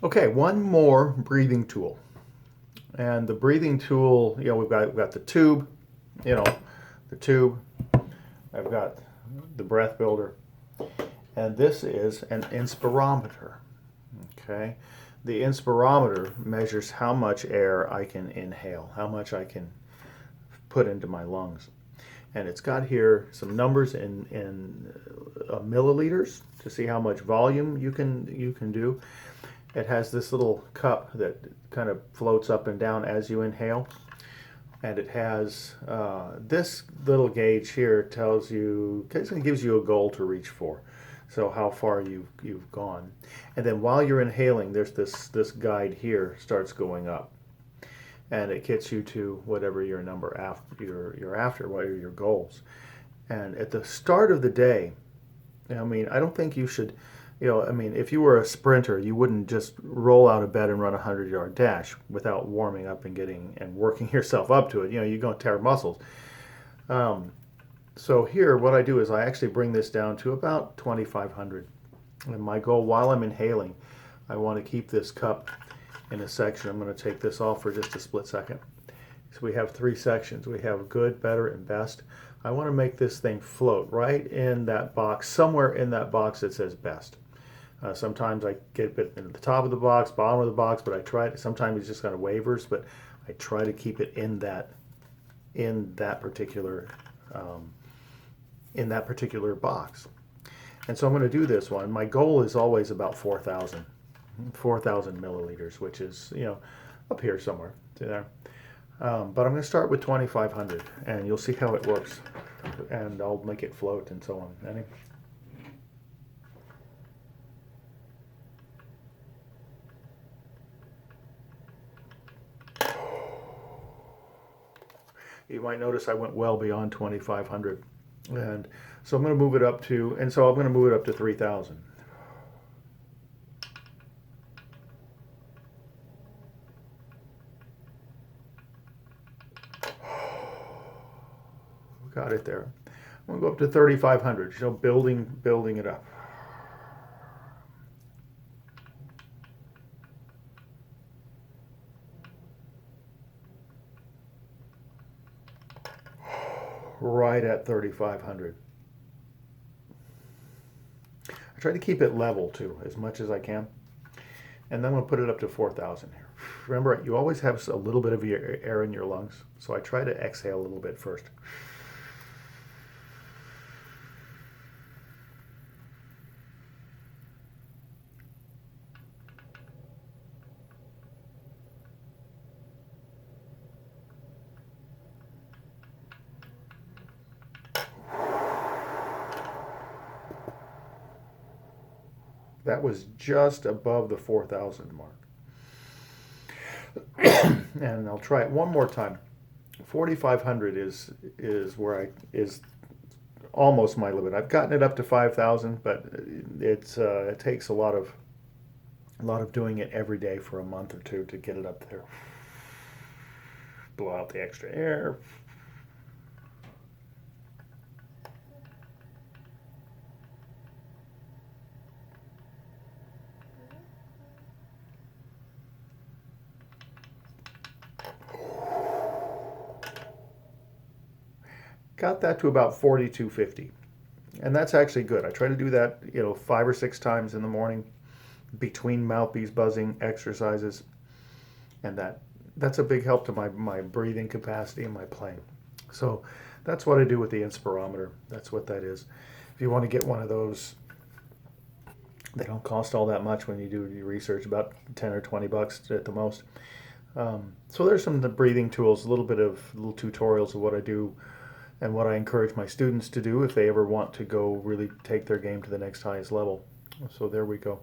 Okay, one more breathing tool. And the breathing tool, we've got the tube, you know, the tube. I've got the breath builder, and this is an inspirometer. Okay, the inspirometer measures how much air I can inhale, how much I can put into my lungs, and it's got here some numbers in milliliters to see how much volume you can do. It has this little cup that kind of floats up and down as you inhale, and it has this little gauge here tells you, it gives you a goal to reach for, so how far you've gone. And then while you're inhaling, there's this guide here starts going up, and it gets you to whatever your number after you're after, what are your goals. And at the start of the day, I mean, I don't think you should, I mean, if you were a sprinter, you wouldn't just roll out of bed and run a 100-yard dash without warming up and getting and working yourself up to it. You're going to tear muscles. So here, what I do is I actually bring this down to about 2,500. And my goal while I'm inhaling, I want to keep this cup in a section. I'm going to take this off for just a split second. So we have three sections. We have good, better, and best. I want to make this thing float right in that box, somewhere in that box that says best. Sometimes I get it at the top of the box, bottom of the box, but I try it. Sometimes it's just kind of waivers, but I try to keep it in that particular box. And so I'm going to do this one. My goal is always about 4,000 milliliters, which is up here somewhere. See there. But I'm going to start with 2,500, and you'll see how it works, and I'll make it float and so on. Ready? You might notice I went well beyond 2,500, and so I'm going to move it up to, 3,000. Got it there. I'm going to go up to 3,500. Building it up. Right at 3,500. I try to keep it level too, as much as I can. And then I'm going to put it up to 4,000 here. Remember, you always have a little bit of air in your lungs, so I try to exhale a little bit first. That was just above the 4,000 mark. And I'll try it one more time. 4,500 is where is almost my limit. I've gotten it up to 5,000, but it takes a lot of doing it every day for a month or two to get it up there. Blow out the extra air. Got that to about 4,250. And that's actually good. I try to do that, 5 or 6 times in the morning between mouthpiece buzzing exercises. And that's a big help to my breathing capacity and my playing. So that's what I do with the Inspirometer. That's what that is. If you want to get one of those, they don't cost all that much when you do your research, about 10 or 20 bucks at the most. So there's some of the breathing tools, a little bit of little tutorials of what I do and what I encourage my students to do if they ever want to go really take their game to the next highest level. So there we go.